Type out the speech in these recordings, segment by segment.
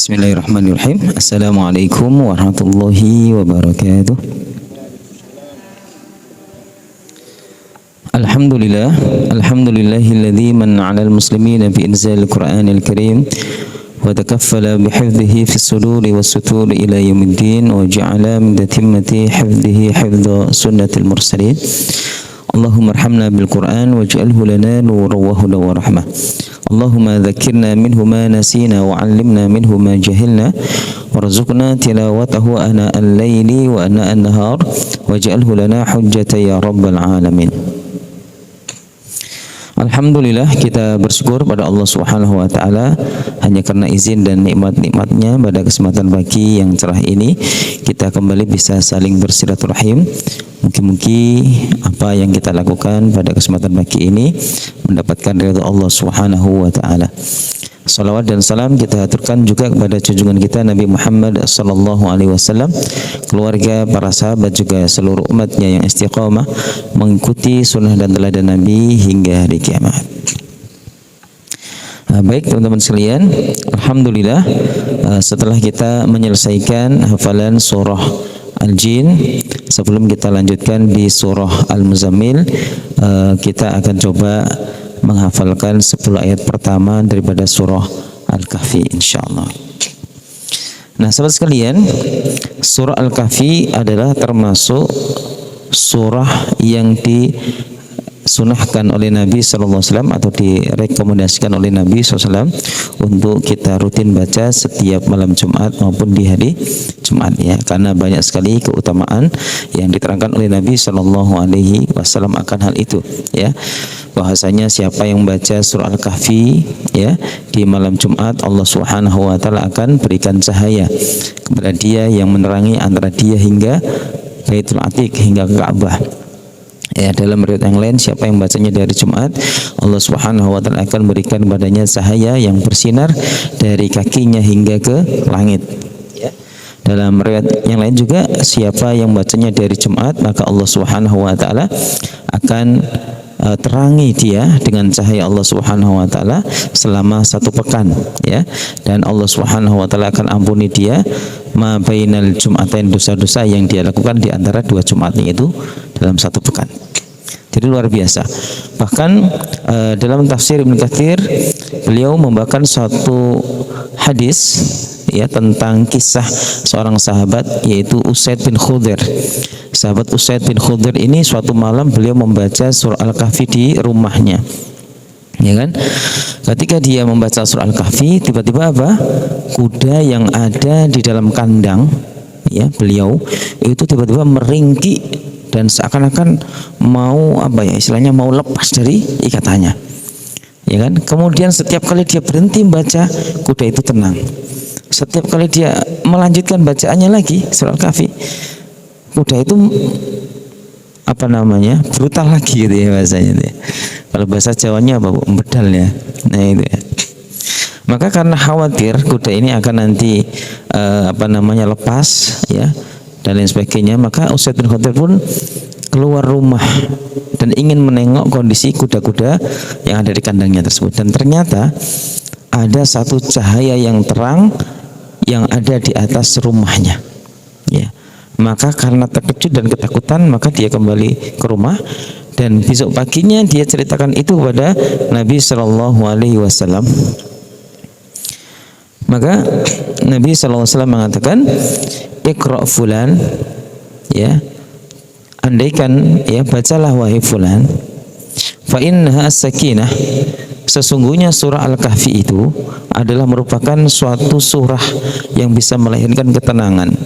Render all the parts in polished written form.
Bismillahirrahmanirrahim. Assalamualaikum warahmatullahi wabarakatuh. Alhamdulillahilladzi manna 'alal muslimina bi inzalil Qur'anil Karim wa takaffala bi hifdhihi fis suduri was suturi ila yaumiddin wa ja'ala min tatimmati hifdhihi hifdha sunnatil mursalin. Allahumma arhamna bil Qur'an waj'alhu lana nuran wa hudan wa rahmah. Allahumma dzakirna minhu ma nasina wa 'allimna minhu ma jahilna warzuqna tilawatahu ana al-laili wa ana an-nahar waj'alhu lana hujjatan ya rabbal alamin. Alhamdulillah, kita bersyukur pada Allah Subhanahu wa taala hanya karena izin dan nikmat-nikmatnya pada kesempatan pagi yang cerah ini kita kembali bisa saling bersilaturahim. Mungkin apa yang kita lakukan pada kesempatan pagi ini mendapatkan ridha Allah Subhanahu wa taala. Salawat dan salam kita aturkan juga kepada junjungan kita Nabi Muhammad sallallahu alaihi wasallam, keluarga, para sahabat juga seluruh umatnya yang istiqamah mengikuti sunnah dan teladan Nabi hingga hari kiamat. Baik teman-teman sekalian, alhamdulillah setelah kita menyelesaikan hafalan surah Al-Jin, sebelum kita lanjutkan di surah Al-Muzammil, kita akan coba menghafalkan 10 ayat pertama daripada surah Al-Kahfi insyaallah. Nah, sahabat sekalian, surah Al-Kahfi adalah termasuk surah yang disunahkan oleh Nabi SAW atau direkomendasikan oleh Nabi SAW untuk kita rutin baca setiap malam Jumat maupun di hari Jumat, ya, karena banyak sekali keutamaan yang diterangkan oleh Nabi SAW akan hal itu, ya, bahwasanya siapa yang membaca surah Al-Kahfi, ya, di malam Jumat, Allah Subhanahu wa taala akan berikan cahaya kepada dia yang menerangi antara dia hingga Baitul Atiq, hingga ke Ka'bah. Ya, dalam riwayat yang lain, siapa yang bacanya dari Jumat, Allah Subhanahu wa taala akan berikan badannya cahaya yang bersinar dari kakinya hingga ke langit. Ya. Dalam riwayat yang lain juga, siapa yang bacanya dari Jumat, maka Allah Subhanahu wa taala akan terangi dia dengan cahaya Allah Subhanahu wa taala selama 1 pekan, ya, dan Allah Subhanahu wa taala akan ampuni dia ma bainal jum'atain, dosa-dosa yang dia lakukan di antara 2 Jumat itu dalam 1 pekan. Jadi luar biasa. Bahkan dalam tafsir Ibnu Katsir, beliau membawakan suatu hadis, ya, tentang kisah seorang sahabat yaitu Usaid bin Khudair. Sahabat Usaid bin Khudair ini suatu malam beliau membaca surah Al-Kahfi di rumahnya, ya kan? Ketika dia membaca surah Al-Kahfi, tiba-tiba apa? Kuda yang ada di dalam kandang, ya, beliau itu tiba-tiba meringkik dan seakan-akan mau istilahnya mau lepas dari ikatannya, ya kan? Kemudian setiap kali dia berhenti membaca, kuda itu tenang. Setiap kali dia melanjutkan bacaannya lagi surah Al-Kahfi, kuda itu brutal lagi gitu, ya, bahasanya itu, ya. Kalau bahasa Jawanya bedal, ya. Nah, itu, ya. Maka karena khawatir kuda ini akan nanti lepas, ya, dan lain sebagainya, maka Usaid bin Khudair pun keluar rumah dan ingin menengok kondisi kuda-kuda yang ada di kandangnya tersebut. Dan ternyata ada satu cahaya yang terang yang ada di atas rumahnya, ya. Maka karena terkejut dan ketakutan, maka dia kembali ke rumah dan besok paginya dia ceritakan itu kepada Nabi Shallallahu Alaihi Wasallam. Maka Nabi Shallallahu Alaihi Wasallam mengatakan, Iqra fulan, ya, andaikan, ya, bacalah wahai fulan, fa innaha sakinah, sesungguhnya surah Al-Kahfi itu adalah merupakan suatu surah yang bisa melahirkan ketenangan.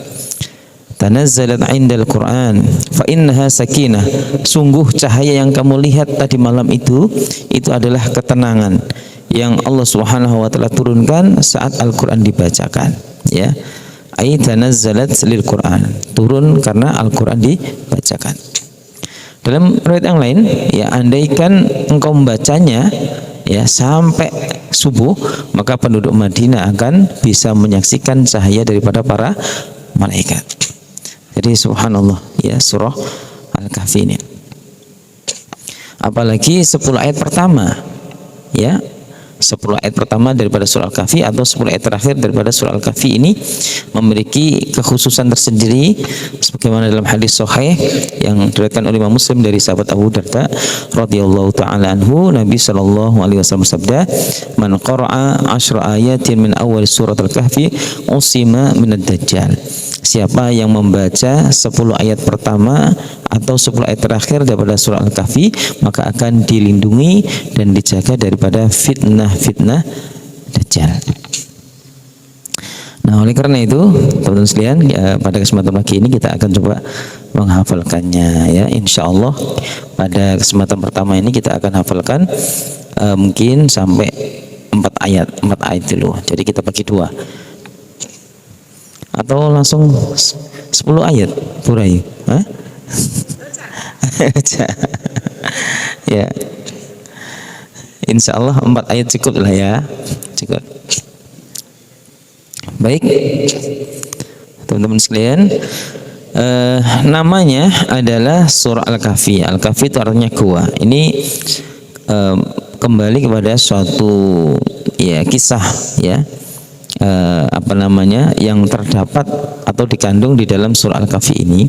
Tanazzalat 'indal Qur'an fa innaha sakinah, sungguh cahaya yang kamu lihat tadi malam itu adalah ketenangan yang Allah Subhanahu wa taala turunkan saat Al-Qur'an dibacakan, ya. Ai tanazzalat lil Qur'an, turun karena Al-Qur'an dibacakan. Dalam riwayat yang lain, ya, andaikan engkau membacanya, ya, sampai subuh, maka penduduk Madinah akan bisa menyaksikan cahaya daripada para malaikat. Jadi subhanallah, ya, surah Al-Kahfi ini. Apalagi 10 ayat pertama, ya, 10 ayat pertama daripada surah Al-Kahfi atau 10 ayat terakhir daripada surah Al-Kahfi ini memiliki kekhususan tersendiri sebagaimana dalam hadis sahih yang diriwayatkan oleh Imam Muslim dari sahabat Abu Darda radhiyallahu taala anhu, Nabi sallallahu alaihi wasallam bersabda, "Man qara'a 10 ayatin min awal surat Al-Kahfi usima minad dajjal." Siapa yang membaca 10 ayat pertama atau 10 ayat terakhir daripada surah Al-Kahfi, maka akan dilindungi dan dijaga daripada fitnah-fitnah Dajjal. Nah, oleh karena itu, teman-teman sekalian, ya, pada kesempatan pagi ini kita akan coba menghafalkannya, ya. Insya Allah pada kesempatan pertama ini kita akan hafalkan mungkin sampai 4 ayat dulu. Jadi kita bagi 2. Atau langsung 10 ayat, Burai? Hah? Ya, insya Allah 4 ayat cukup lah ya, cukup. Baik, teman-teman sekalian, namanya adalah surah Al-Kahfi. Al-Kahfi itu artinya gua. Ini kembali kepada suatu ya kisah ya, yang terdapat atau dikandung di dalam surah Al-Kahfi ini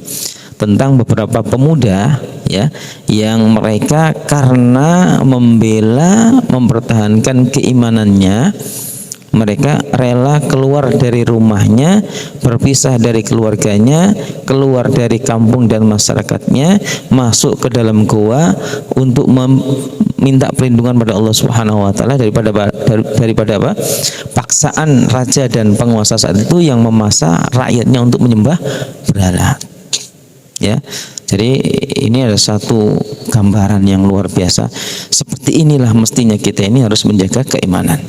tentang beberapa pemuda ya yang mereka karena mempertahankan keimanannya, mereka rela keluar dari rumahnya, berpisah dari keluarganya, keluar dari kampung dan masyarakatnya, masuk ke dalam gua untuk minta perlindungan pada Allah Subhanahu wa taala daripada apa? Paksaan raja dan penguasa saat itu yang memaksa rakyatnya untuk menyembah berhala. Ya. Jadi ini ada satu gambaran yang luar biasa. Seperti inilah mestinya kita ini harus menjaga keimanan.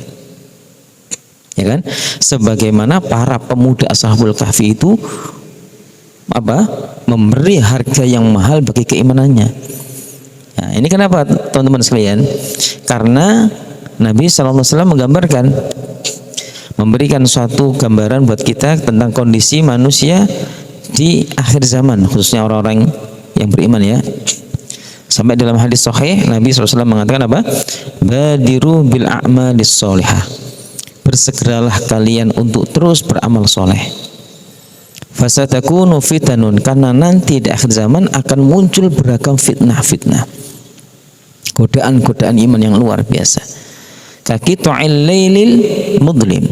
Ya kan? Sebagaimana para pemuda Ashabul Kahfi itu memberi harga yang mahal bagi keimanannya. Nah, ini kenapa teman-teman sekalian? Karena Nabi SAW menggambarkan, memberikan suatu gambaran buat kita tentang kondisi manusia di akhir zaman, khususnya orang-orang yang beriman ya. Sampai dalam hadis sahih Nabi SAW mengatakan apa? Badiru bil a'malis sholihah. Bersegeralah kalian untuk terus beramal soleh. Fasatakunu fitanun, karena nanti di akhir zaman akan muncul beragam fitnah-fitnah, godaan-godaan iman yang luar biasa. Kaqita'il lailil mudlim.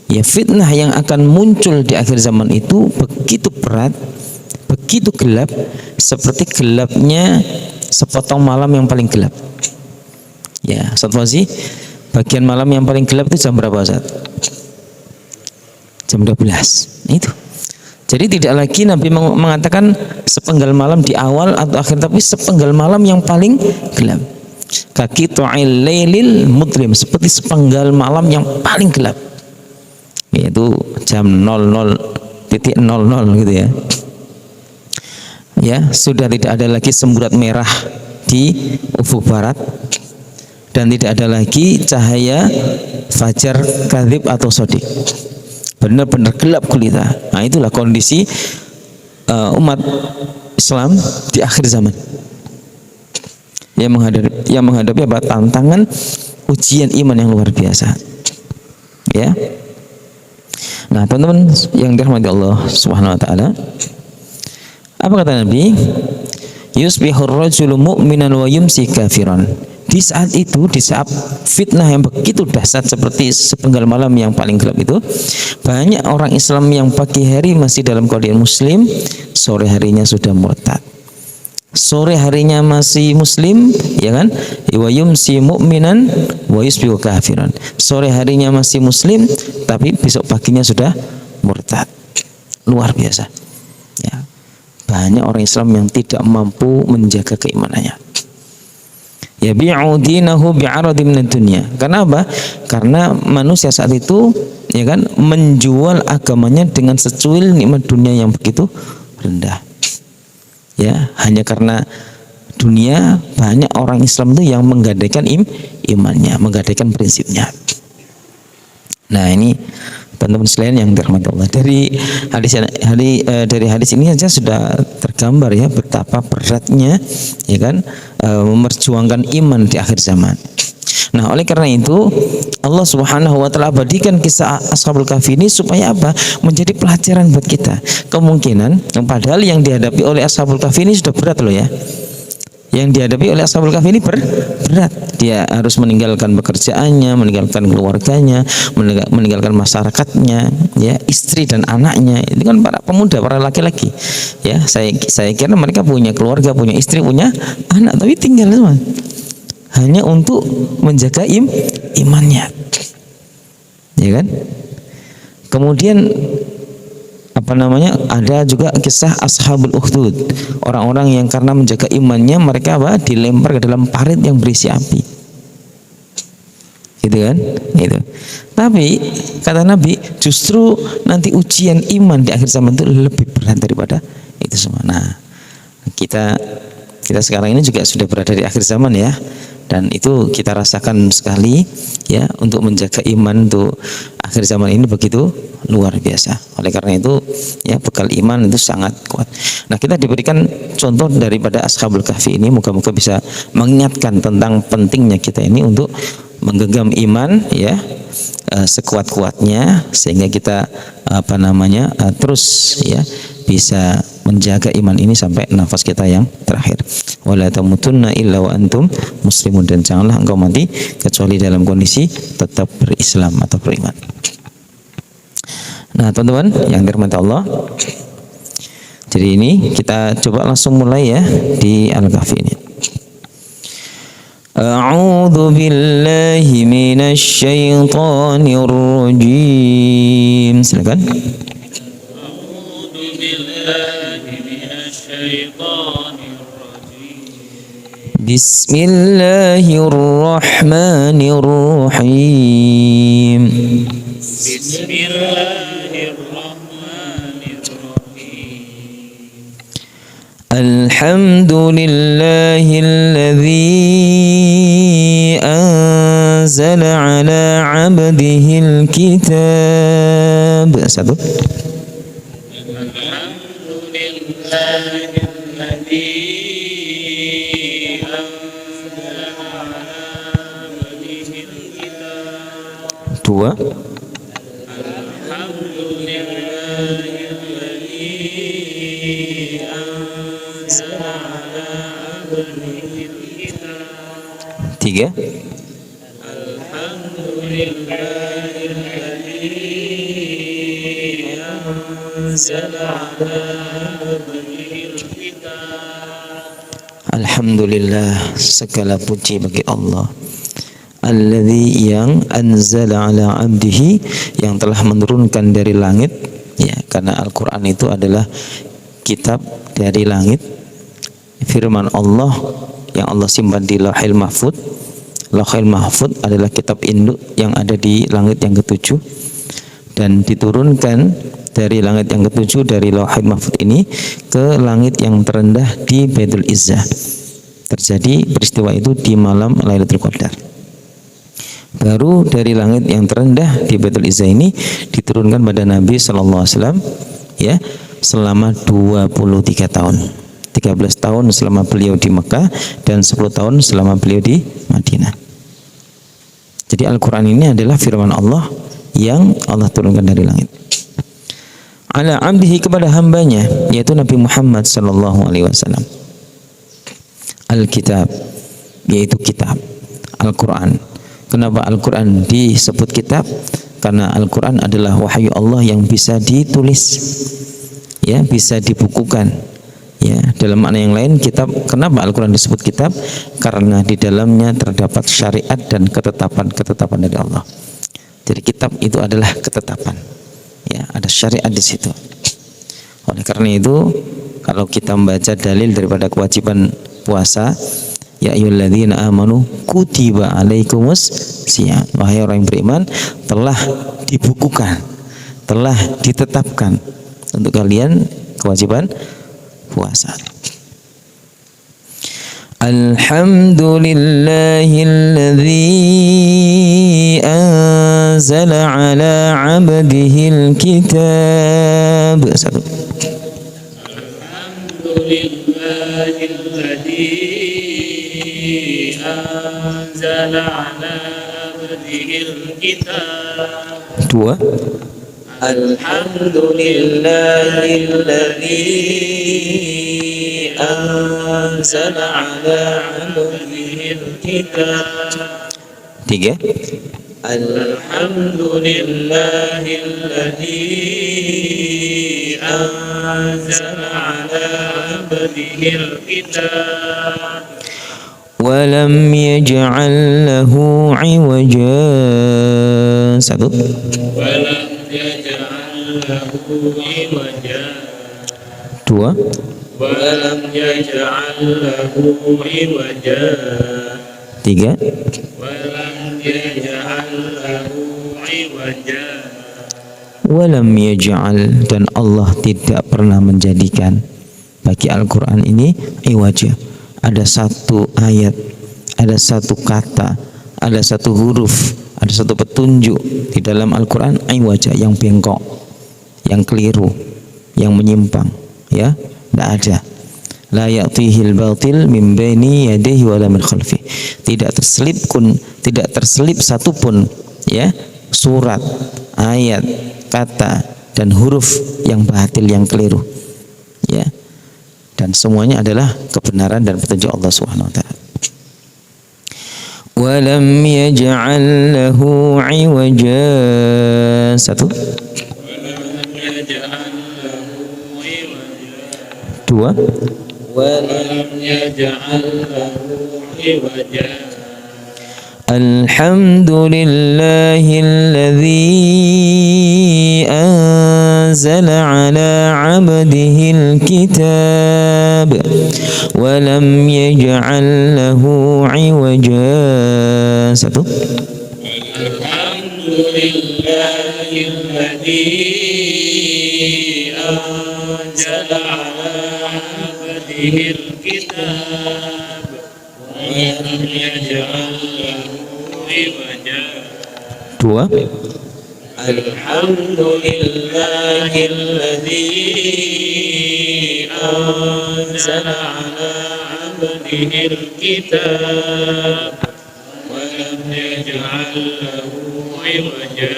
Ya, fitnah yang akan muncul di akhir zaman itu begitu berat, begitu gelap, seperti gelapnya sepotong malam yang paling gelap. Ya, Ustaz Fauzi, bagian malam yang paling gelap itu jam berapa, Ustaz? Jam 12. Itu. Jadi tidak lagi Nabi mengatakan sepenggal malam di awal atau akhir, tapi sepenggal malam yang paling gelap. Kaqita'il lailil mudlim, seperti sepenggal malam yang paling gelap. Yaitu jam 00.00 gitu ya. Ya, sudah tidak ada lagi semburat merah di ufuk barat dan tidak ada lagi cahaya fajar kadzib atau sodik. Benar-benar gelap gulita. Nah, itulah kondisi umat Islam di akhir zaman. Yang menghadapi apa? Tantangan ujian iman yang luar biasa. Ya. Nah, teman-teman yang dirahmati Allah Subhanahu wa taala, apa kata Nabi? Yusbihur rajulu mu'minan wa yumsi kafiran. Di saat itu, di saat fitnah yang begitu dahsyat seperti sepenggal malam yang paling gelap itu, banyak orang Islam yang pagi hari masih dalam kondisi muslim, sore harinya sudah murtad. Sore harinya masih muslim, ya kan? Wa yumsi mu'minan wa yusbihu kafiran. Sore harinya masih muslim, tapi besok paginya sudah murtad. Luar biasa. Ya. Banyak orang Islam yang tidak mampu menjaga keimanannya. Yabi'u dinahu bi'aradin minad dunya. Karena apa? Karena manusia saat itu, ya kan, menjual agamanya dengan secuil nikmat dunia yang begitu rendah. Ya, hanya karena dunia, banyak orang Islam itu yang menggadaikan imannya, menggadaikan prinsipnya. Nah, ini teman-teman sekalian yang dirahmati Allah, dari hadis ini saja sudah tergambar ya betapa beratnya, ya kan, memperjuangkan iman di akhir zaman. Nah, oleh karena itu Allah Subhanahu wa taala abadikan kisah Ashabul Kahfi ini supaya apa? Menjadi pelajaran buat kita. Kemungkinan padahal yang dihadapi oleh Ashabul Kahfi ini sudah berat loh ya. Yang dihadapi oleh Ashabul Kahfi ini berat. Dia harus meninggalkan pekerjaannya, meninggalkan keluarganya, meninggalkan masyarakatnya, ya, istri dan anaknya. Itu kan para pemuda, para laki-laki. Ya, saya kira mereka punya keluarga, punya istri, punya anak, tapi tinggal semua. Hanya untuk menjaga imannya, ya kan? Kemudian apa namanya? Ada juga kisah Ashabul Ukhdud, orang-orang yang karena menjaga imannya mereka apa? Dilempar ke dalam parit yang berisi api, gitu kan? Itu. Tapi kata Nabi, justru nanti ujian iman di akhir zaman itu lebih berat daripada itu semua. Nah, kita sekarang ini juga sudah berada di akhir zaman ya. Dan itu kita rasakan sekali ya, untuk menjaga iman untuk akhir zaman ini begitu luar biasa. Oleh karena itu ya, bekal iman itu sangat kuat. Nah, kita diberikan contoh daripada Ashabul Kahfi ini, moga-moga bisa mengingatkan tentang pentingnya kita ini untuk menggenggam iman ya, sekuat-kuatnya, sehingga kita apa namanya, terus ya bisa menjaga iman ini sampai nafas kita yang terakhir. Wala tamutunna illa wa antum muslimun, dan janganlah engkau mati kecuali dalam kondisi tetap berislam atau beriman. Nah, teman-teman yang dirahmati Allah, jadi ini kita coba langsung mulai ya di Al-Kahfi ini. A'udzu billahi minasy syaithanir rajim. Silakan. A'udzu billahi minasy syaitanir rajim. Bismillahirrahmanirrahim. Alhamdulillahilladzi anzala ala 'abdihil kitab. Satu. Alhamdulillahilladzi anzala ala 'abdihil kitab. Dua. Tiga. Alhamdulillah, segala puji bagi Allah, alladzi yang anzala ala abdihi, yang telah menurunkan dari langit ya, karena Al-Quran itu adalah kitab dari langit, firman Allah yang Allah simpan di Lauhil Mahfuz. Lauhil Mahfuz adalah kitab induk yang ada di langit yang ketujuh, dan diturunkan dari langit yang ketujuh, dari Lauhil Mahfuz ini ke langit yang terendah di Baitul Izzah. Terjadi peristiwa itu di malam Lailatul Qadar. Baru dari langit yang terendah di Baitul Izzah ini diturunkan pada Nabi sallallahu alaihi wasallam ya, selama 23 tahun. 13 tahun selama beliau di Mekah dan 10 tahun selama beliau di Madinah. Jadi Al-Quran ini adalah firman Allah yang Allah turunkan dari langit. Ala abdihi, kepada hambanya, yaitu Nabi Muhammad sallallahu alaihi wasallam. Al-Kitab, yaitu kitab Al-Quran. Kenapa Al-Quran disebut kitab? Karena Al-Quran adalah wahyu Allah yang bisa ditulis ya, bisa dibukukan. Ya, dalam makna yang lain kitab, kenapa Al-Quran disebut kitab? Karena di dalamnya terdapat syariat dan ketetapan-ketetapan dari Allah. Jadi kitab itu adalah ketetapan. Ya, ada syariat di situ. Oleh karena itu, kalau kita membaca dalil daripada kewajiban puasa, ya ayyuhalladzina amanu kutiba alaikumus syiyam, wahai orang yang beriman, telah dibukukan, telah ditetapkan untuk kalian kewajiban puasa. Alhamdulillahilladzi anzala ala 'abdihil kitab. Satu. Alhamdulillahilladzi أنزل على عبده الكتاب. Dua. Alhamdulillahi alladzi anzala ala abdihi al-kitab. Tiga. Alhamdulillahi alladzi anzala ala abdihi al-kitab wa lam yaj'al lahu 'iwaja. Satu. Wa lam yaj'al lahu 'iwaja. Dua. Wa lam yaj'al lahu 'iwaja. Tiga. Wa lam yaj'al lahu 'iwaja. Wa lam yaj'al, dan Allah tidak pernah menjadikan bagi Al-Quran ini iwaja. Ada satu ayat, ada satu kata, ada satu huruf, ada satu petunjuk di dalam Al-Quran iwaja, yang bengkok, yang keliru, yang menyimpang, ya, tidak ada. La ya'tihil batil min baini yadayhi wa la min khalfi. Tidak terselip satupun, ya, surat, ayat, kata dan huruf yang batil, yang keliru, ya. Dan semuanya adalah kebenaran dan petunjuk Allah Subhanahu wa taala. Wa lam yaj'al lahu 'iwaja. Satu. Dua. Wa lam yaj'al lahu 'iwaja. Alhamdulillahilladzi anzala ala 'abdihil kitab wa lam yaj'al lahu 'iwaja. Satu. Alhamdulillahilladzi anzala ala 'abdihil kitab wa lam yaj'al dua. Alhamdulillahilladzi anzala ala 'abdihil kitab wa lam yaj'al lahu 'iwaja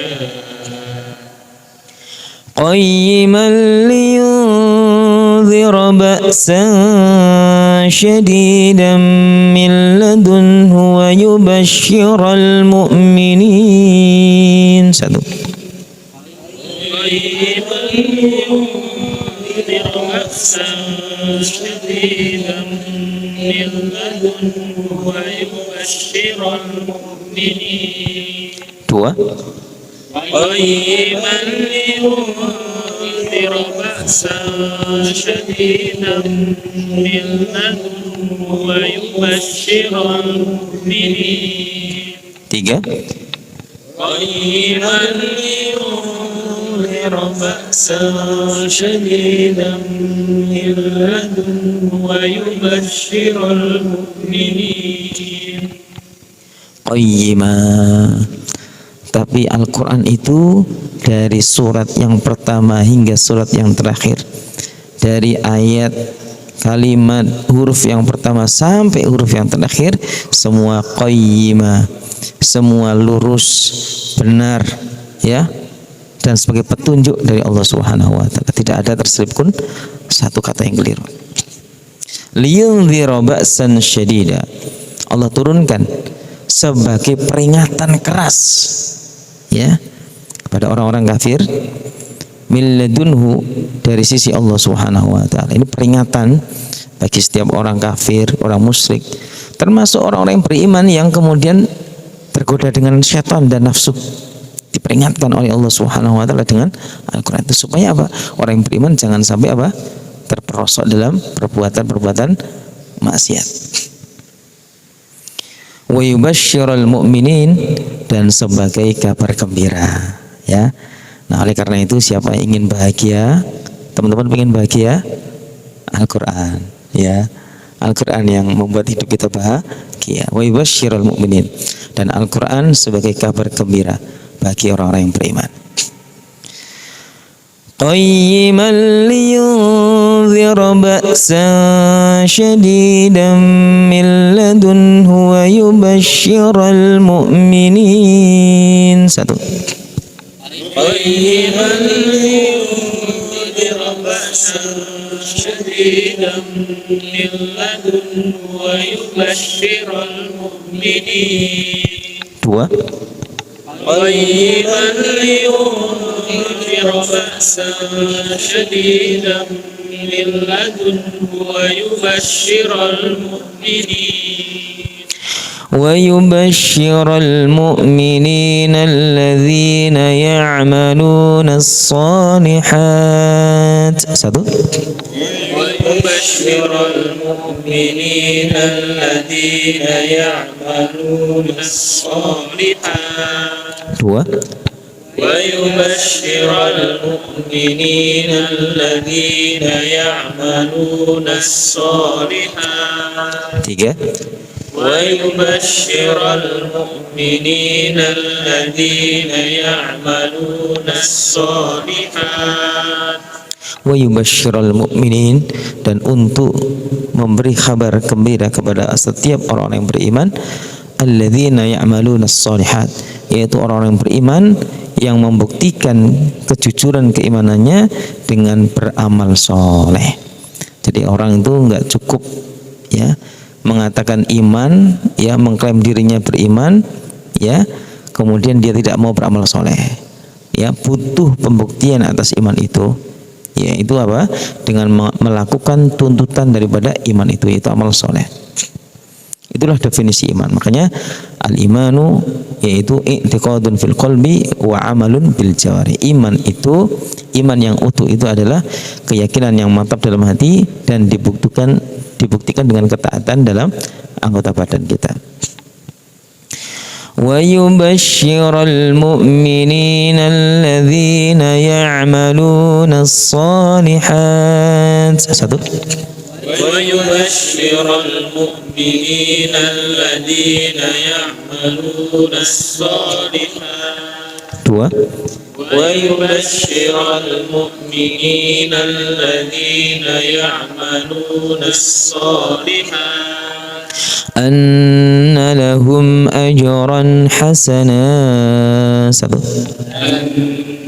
qayyiman liyunzira ba'san shadidan min ladunhu wa yubashshiral mu'minin. Satu. Qayyiman liyunzira ba'san shadidan min ladunhu wa yubashshiral mu'minin. Dua. Qayyiman liyunzira ba'san shadidan min ladunhu wa yubashshiral mu'minin. Tiga. Qayyiman liyunzira ba'san shadidan min ladunhu wa yubashshiral mu'minin. Qayyimah. Tapi Al-Quran itu dari surat yang pertama hingga surat yang terakhir, dari ayat, kalimat, huruf yang pertama sampai huruf yang terakhir, semua qayyimah, semua lurus, benar, ya, dan sebagai petunjuk dari Allah Subhanahu wa taala. Tidak ada terselip pun satu kata yang keliru. Liyunzira ba'san syadida. Allah turunkan sebagai peringatan keras, ya, kepada orang-orang kafir, min ladunhu, dari sisi Allah Subhanahu wa taala. Ini peringatan bagi setiap orang kafir, orang musyrik, termasuk orang-orang yang beriman yang kemudian tergoda dengan syaitan dan nafsu. Diperingatkan oleh Allah Subhanahu wa taala dengan Al-Qur'an itu supaya apa? Orang yang beriman jangan sampai apa? Terperosok dalam perbuatan-perbuatan maksiat. Wa yubashsyiral mu'minin, dan sebagai kabar gembira, ya. Nah, oleh karena itu siapa yang ingin bahagia, teman-teman ingin bahagia, Al-Qur'an, ya. Al-Qur'an yang membuat hidup kita bahagia. Wa yubashsyiral mu'minin, dan Al-Qur'an sebagai kabar gembira bagi orang-orang yang beriman. Qayyiman liyun لينذر بأسا شديدا من لدنه ويبشر المؤمنين. Satu. قيما لينذر بأسا شديدا من لدنه ويبشر المؤمنين. Dua. قيما لينذر بأسا شديدا من لدنه ويبشر المؤمنين الذين يعملون الصالحات. Satu. ويبشر المؤمنين الذين يعملون الصالحات. Dua. ويبشر المؤمنين الذين يعملون الصالحات. Tiga. ويبشر المؤمنين الذين يعملون الصالحات. Wayubashsyiral mu'minin, dan untuk memberi kabar gembira kepada setiap orang yang beriman, alladzina ya'maluna shalihat, yaitu orang yang beriman yang membuktikan kejujuran keimanannya dengan beramal soleh. Jadi orang itu enggak cukup ya mengatakan iman, ya mengklaim dirinya beriman, ya kemudian dia tidak mau beramal soleh, ya butuh pembuktian atas iman itu. Ya itu apa? Dengan melakukan tuntutan daripada iman itu, yaitu amal soleh. Itulah definisi iman. Makanya al-imanu yaitu i'tiqadun fil qalbi wa amalun bil jawari. Iman itu, iman yang utuh itu adalah keyakinan yang mantap dalam hati dan dibuktikan dengan ketaatan dalam anggota badan kita. وَيُبَشِّرَ الْمُؤْمِنِينَ الَّذِينَ يَعْمَلُونَ الصَّالِحَاتِ. Satu. ويبشر المؤمنين الذين يعملون الصالحات. Dua. ويبشر المؤمنين الذين يعملون الصالحات أن لهم أجرا حسنا. Satu. أن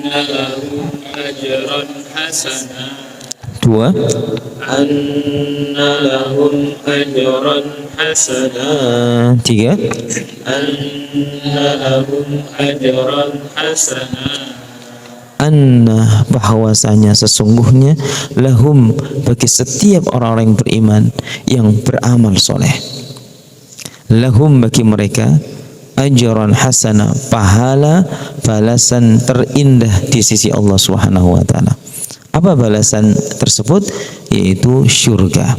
لهم أجرا حسنا. Dua. أن لهم أجرا حسنا. Tiga. أن لهم أجرا حسنا. Anna, bahwasanya sesungguhnya lahum, bagi setiap orang-orang yang beriman yang beramal soleh, lahum, bagi mereka, ajran hasana, pahala balasan terindah di sisi Allah Subhanahu wa taala. Apa balasan tersebut? Yaitu syurga.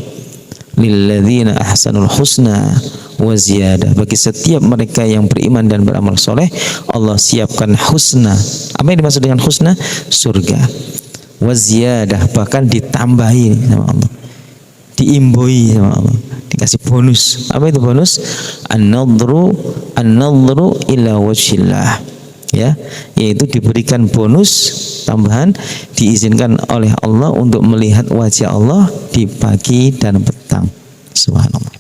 Lilladzina ahsanul husna wa ziyadah, bagi setiap mereka yang beriman dan beramal soleh, Allah siapkan husna. Apa yang dimaksud dengan husna? Surga. Wa ziyadah, bahkan ditambahi sama Allah, diimboi sama Allah, dikasih bonus. Apa itu bonus? An-nadhru ila wajhillah, ya, yaitu diberikan bonus tambahan, diizinkan oleh Allah untuk melihat wajah Allah di pagi dan petang. Subhanallah.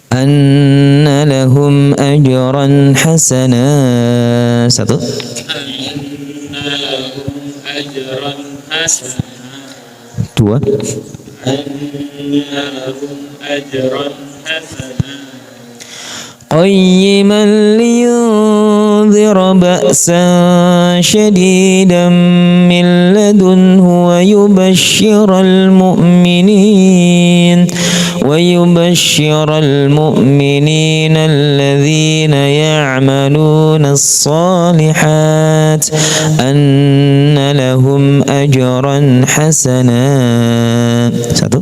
Anna lahum ajran hasana. Satu. Anna lahum ajran hasana. Dua. Anna lahum ajran hasana. Qayyiman liyunzira ba'san shadidan min ladunhu wa yubashshiral mu'minin alladhina ya'maluna as-salihat anna lahum ajran hasana. Satu.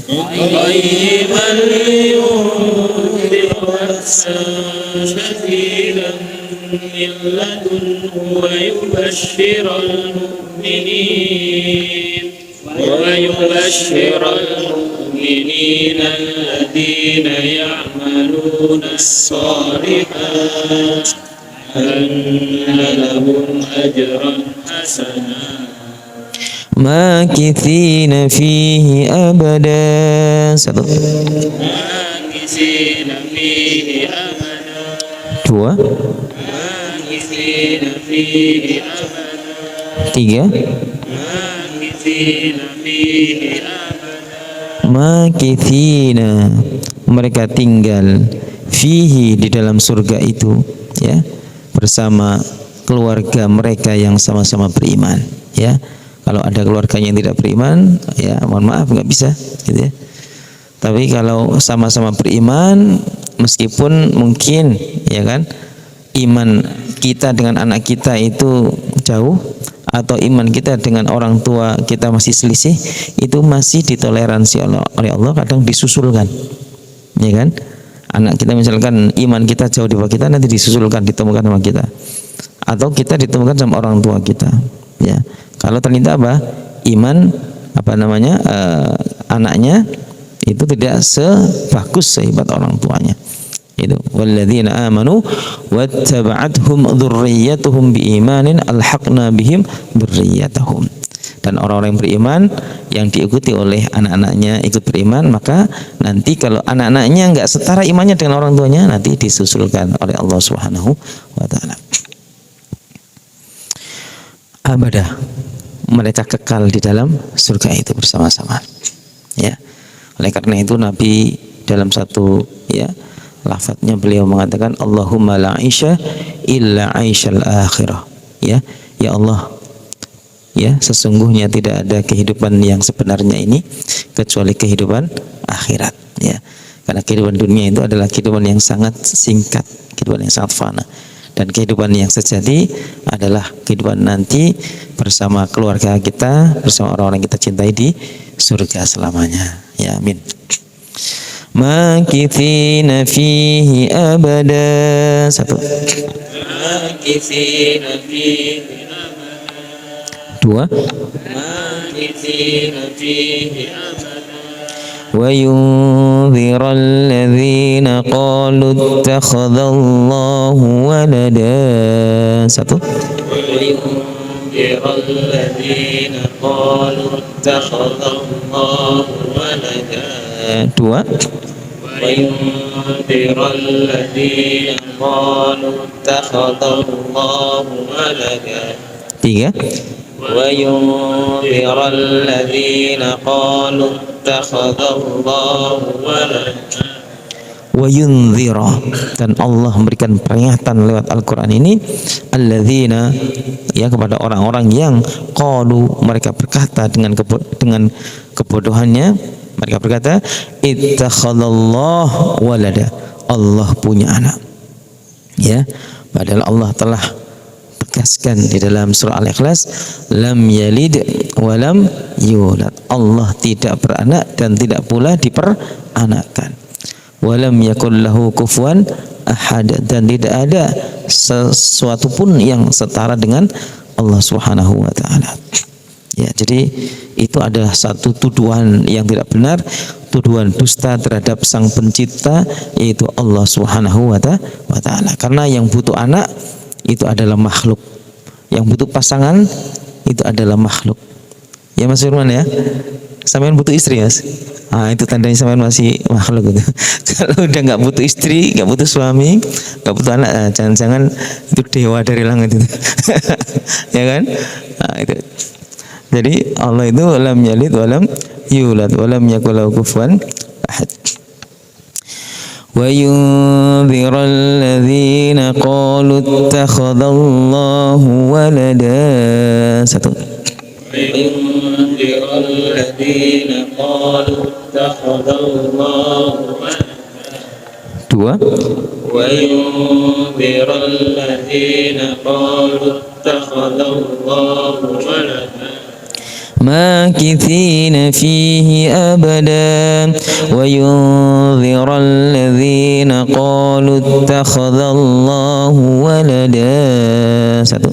Qayyiman liyunzira ba'san shadidan min ladunhu wa yubashshiral mu'minin الذين يعملون الصالحات أن لهم أجرا حسنا. makithina fihi abada. Satu. ماكثين فيه أبدا Dua. ماكثين فيه أبدا Tiga. ماكثين فيه أبدا Makithina, mereka tinggal fihi, di dalam surga itu, ya, bersama keluarga mereka yang sama-sama beriman, ya. Kalau ada keluarganya yang tidak beriman, ya mohon maaf nggak bisa, gitu ya. Tapi kalau sama-sama beriman, meskipun mungkin, ya kan, iman kita dengan anak kita itu jauh, atau iman kita dengan orang tua kita masih selisih, itu masih ditoleransi oleh Allah, kadang disusulkan, ya kan. Anak kita misalkan iman kita jauh di bawah kita, nanti disusulkan, ditemukan sama kita, atau kita ditemukan sama orang tua kita, ya. Kalau ternyata apa, iman anaknya itu tidak sebagus sehebat orang tuanya, itu walladzina amanu wattaba'athum dzurriyyatuhum biimanin alhaqna bihim dzurriyyatahum. Dan orang-orang yang beriman yang diikuti oleh anak-anaknya ikut beriman, maka nanti kalau anak-anaknya enggak setara imannya dengan orang tuanya, nanti disusulkan oleh Allah Subhanahu wa taala. Abada, mereka kekal di dalam surga itu bersama-sama, ya. Oleh karena itu Nabi dalam satu, ya, lafadznya beliau mengatakan Allahumma la aisha illa aisyal akhirah, ya. Ya Allah, ya, sesungguhnya tidak ada kehidupan yang sebenarnya ini kecuali kehidupan akhirat, ya. Karena kehidupan dunia itu adalah kehidupan yang sangat singkat, kehidupan yang sangat fana, dan kehidupan yang sejati adalah kehidupan nanti bersama keluarga kita, bersama orang-orang yang kita cintai di surga selamanya, ya, amin. Makithina fihi abada. Satu. ماكثين فيه أبدا Dua. ماكثين فيه أبدا وينذر الذين قالوا اتخذ الله ولدا. Satu. وينذر الذين قالوا اتخذ الله ولدا Dua. وينذر الذين قالوا اتخذ الله ولدا Tiga. وينذر الذين قالوا اتخذ الله ولدا Wayunzira, dan Allah memberikan peringatan lewat Al-Quran ini alladzina, ya, kepada orang-orang yang qalu, mereka berkata dengan kebodohannya, mereka berkata ittakhadallahu walada, Allah punya anak, ya. Padahal Allah telah tegaskan di dalam surah Al-Ikhlas, lam yalid walam yulad, Allah tidak beranak dan tidak pula diperanakkan. Walam yakul lahu kufuwan ahad, dan tidak ada sesuatu pun yang setara dengan Allah Subhanahu wa taala. Ya, jadi itu adalah satu tuduhan yang tidak benar, tuduhan dusta terhadap Sang Pencipta, yaitu Allah Subhanahu wa taala. Karena yang butuh anak itu adalah makhluk, yang butuh pasangan itu adalah makhluk. Ya Mas Firman, ya. Sampean butuh istri, Mas. Ah, itu tandanya sampean masih makhluk gitu. Kalau udah nggak butuh istri, nggak butuh suami, nggak butuh anak, nah, jangan-jangan itu dewa dari langit itu. Ya kan? Nah, itu. Jadi Allah itu lam yalid walam yulad walam yakul lahu kufuwan ahad. Wa yunzira alladzina qalu ittakhadallahu walada. Satu. وينذر الذين قالوا اتخذ الله ولدا Dua. وينذر الذين قالوا اتخذ الله ولدا ماكثين فيه أبدا وينذر الذين قالوا اتخذ الله ولدا. Satu.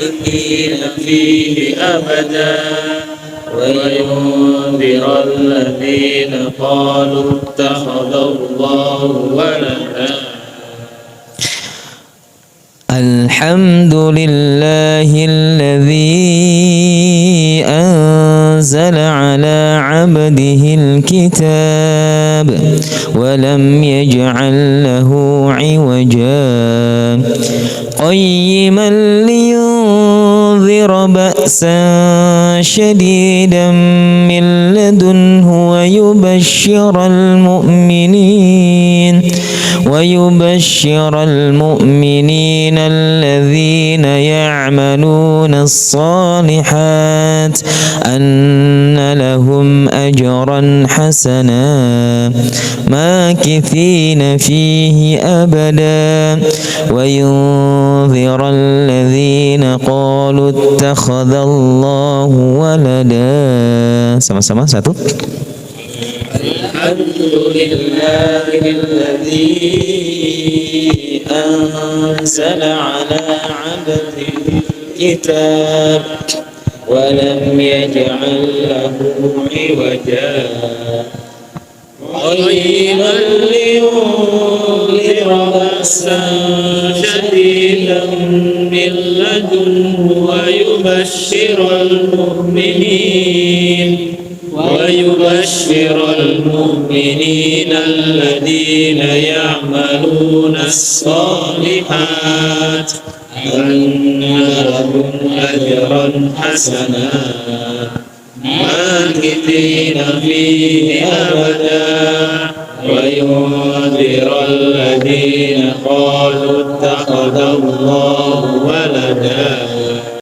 ماكثين فيه أبدا وينذر الذين قالوا اتخذ الله ولدا الحمد لله الذي أنزل على عبده الكتاب ولم يجعل له عوجا قيما لينذر بأسا شديدا من لدنه ويبشر المؤمنين الذين يعملون الصالحات أن لهم أجرا حسنا ماكثين فيه أبدا وينذر الذين قالوا اتخذ الله ولدا. Sama-sama satu. Alhamdulillah alladzi anzala ala 'abdihi kitab wa lam yaj'al lahu 'iwaja qayyiman liyunzira ba'san shadidan min ladunhu wa ويبشر المؤمنين الذين يعملون الصالحات أن لهم أجرا حسنا ماكثين فيه أبدا وينذر الذين قالوا اتخذ الله ولدا